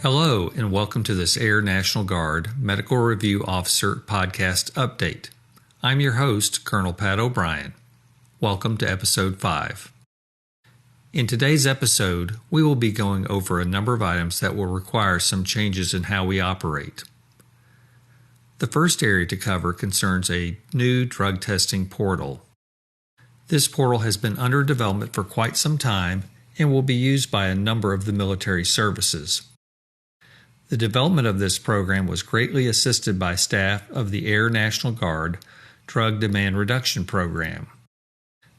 Hello, and welcome to this Air National Guard Medical Review Officer podcast update. I'm your host, Colonel Pat O'Brien. Welcome to Episode 5. In today's episode, we will be going over a number of items that will require some changes in how we operate. The first area to cover concerns a new drug testing portal. This portal has been under development for quite some time and will be used by a number of the military services. The development of this program was greatly assisted by staff of the Air National Guard Drug Demand Reduction Program.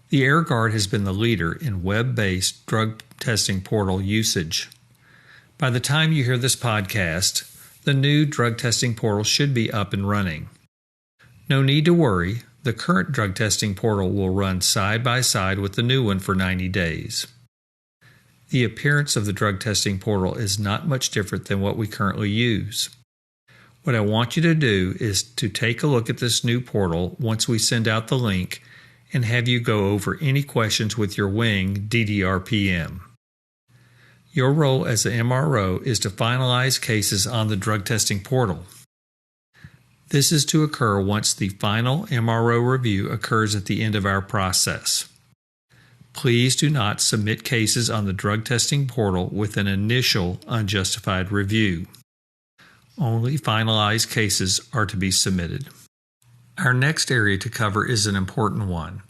The Air Guard has been the leader in web-based drug testing portal usage. By the time you hear this podcast, the new drug testing portal should be up and running. No need to worry, the current drug testing portal will run side by side with the new one for 90 days. The appearance of the drug testing portal is not much different than what we currently use. What I want you to do is to take a look at this new portal once we send out the link and have you go over any questions with your wing DDRPM. Your role as an MRO is to finalize cases on the drug testing portal. This is to occur once the final MRO review occurs at the end of our process. Please do not submit cases on the drug testing portal with an initial unjustified review. Only finalized cases are to be submitted. Our next area to cover is an important one.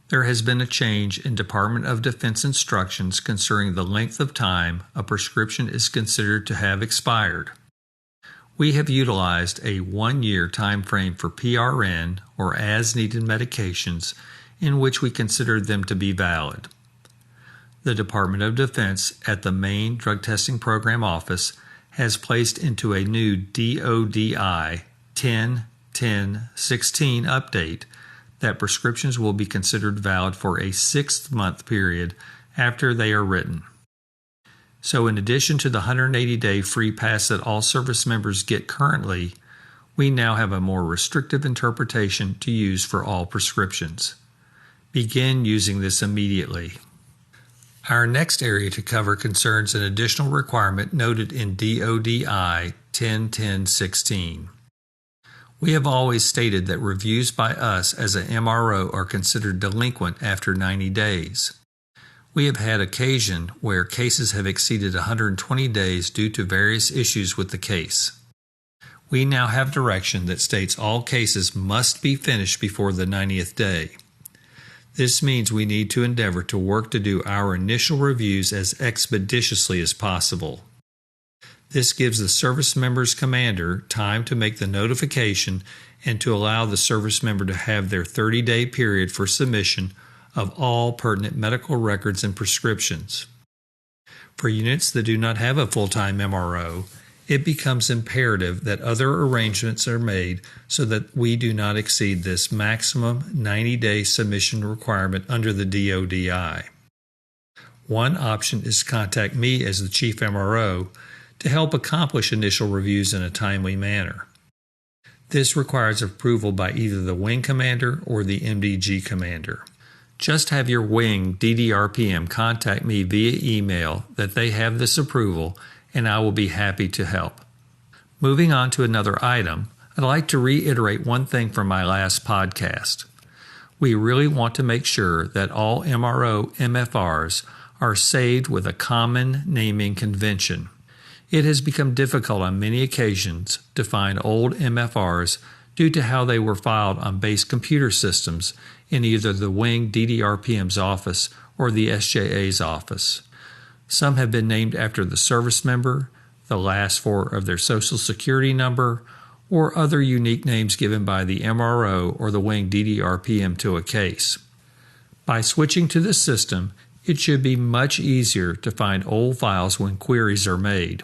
There has been a change in Department of Defense instructions concerning the length of time a prescription is considered to have expired. We have utilized a 1-year time frame for PRN or as-needed medications in which we considered them to be valid. The Department of Defense at the main drug testing program office has placed into a new DODI 10-10-16 update that prescriptions will be considered valid for a 6-month period after they are written. So in addition to the 180-day free pass that all service members get currently, we now have a more restrictive interpretation to use for all prescriptions. Begin using this immediately. Our next area to cover concerns an additional requirement noted in DODI 10-10-16. We have always stated that reviews by us as an MRO are considered delinquent after 90 days. We have had occasion where cases have exceeded 120 days due to various issues with the case. We now have direction that states all cases must be finished before the 90th day. This means we need to endeavor to work to do our initial reviews as expeditiously as possible. This gives the service member's commander time to make the notification and to allow the service member to have their 30-day period for submission of all pertinent medical records and prescriptions. For units that do not have a full-time MRO, it becomes imperative that other arrangements are made so that we do not exceed this maximum 90-day submission requirement under the DODI. One option is to contact me as the Chief MRO to help accomplish initial reviews in a timely manner. This requires approval by either the wing commander or the MDG commander. Just have your wing DDRPM contact me via email that they have this approval, and I will be happy to help. Moving on to another item, I'd like to reiterate one thing from my last podcast. We really want to make sure that all MRO MFRs are saved with a common naming convention. It has become difficult on many occasions to find old MFRs due to how they were filed on base computer systems in either the Wing DDRPM's office or the SJA's office. Some have been named after the service member, the last 4 of their Social Security number, or other unique names given by the MRO or the Wing DDRPM to a case. By switching to this system, it should be much easier to find old files when queries are made.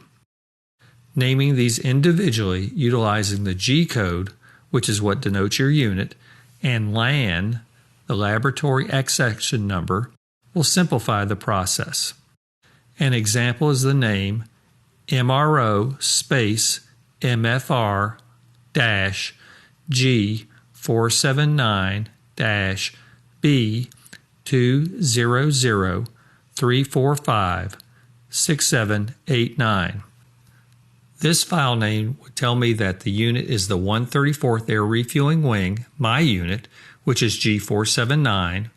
Naming these individually utilizing the G code, which is what denotes your unit, and LAN, the laboratory accession number, will simplify the process. An example is the name MRO space MFR -G479 B200 345 6789. This file name would tell me that the unit is the 134th Air Refueling Wing, my unit, which is G479,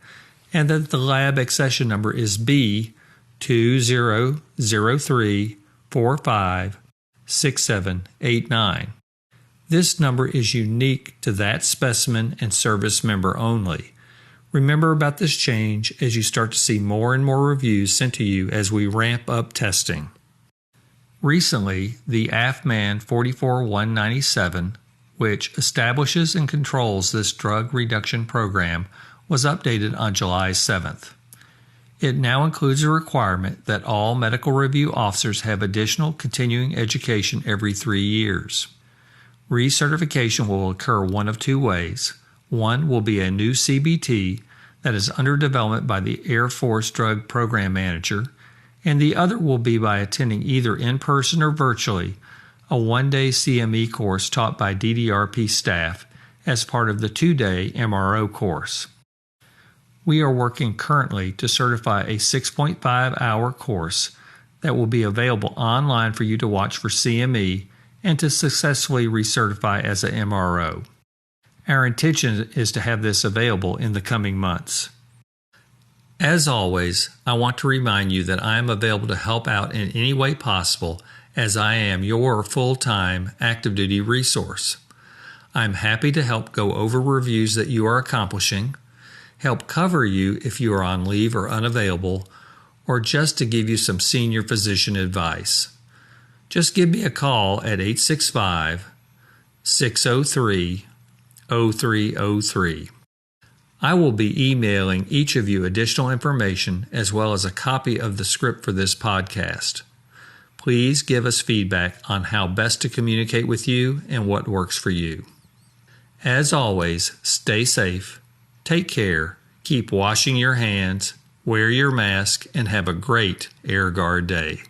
and that the lab accession number is B2003456789. This number is unique to that specimen and service member only. Remember about this change as you start to see more and more reviews sent to you as we ramp up testing. Recently, the AFMAN 44197, which establishes and controls this drug reduction program, was updated on July 7th. It now includes a requirement that all medical review officers have additional continuing education every 3 years. Recertification will occur one of two ways. One will be a new CBT that is under development by the Air Force Drug Program Manager, and the other will be by attending either in person or virtually a one-day CME course taught by DDRP staff as part of the 2-day MRO course. We are working currently to certify a 6.5-hour course that will be available online for you to watch for CME and to successfully recertify as an MRO. Our intention is to have this available in the coming months. As always, I want to remind you that I am available to help out in any way possible, as I am your full-time active duty resource. I'm happy to help go over reviews that you are accomplishing, help cover you if you are on leave or unavailable, or just to give you some senior physician advice. Just give me a call at 865-603-0303. I will be emailing each of you additional information as well as a copy of the script for this podcast. Please give us feedback on how best to communicate with you and what works for you. As always, stay safe, take care, keep washing your hands, wear your mask, and have a great Air Guard day.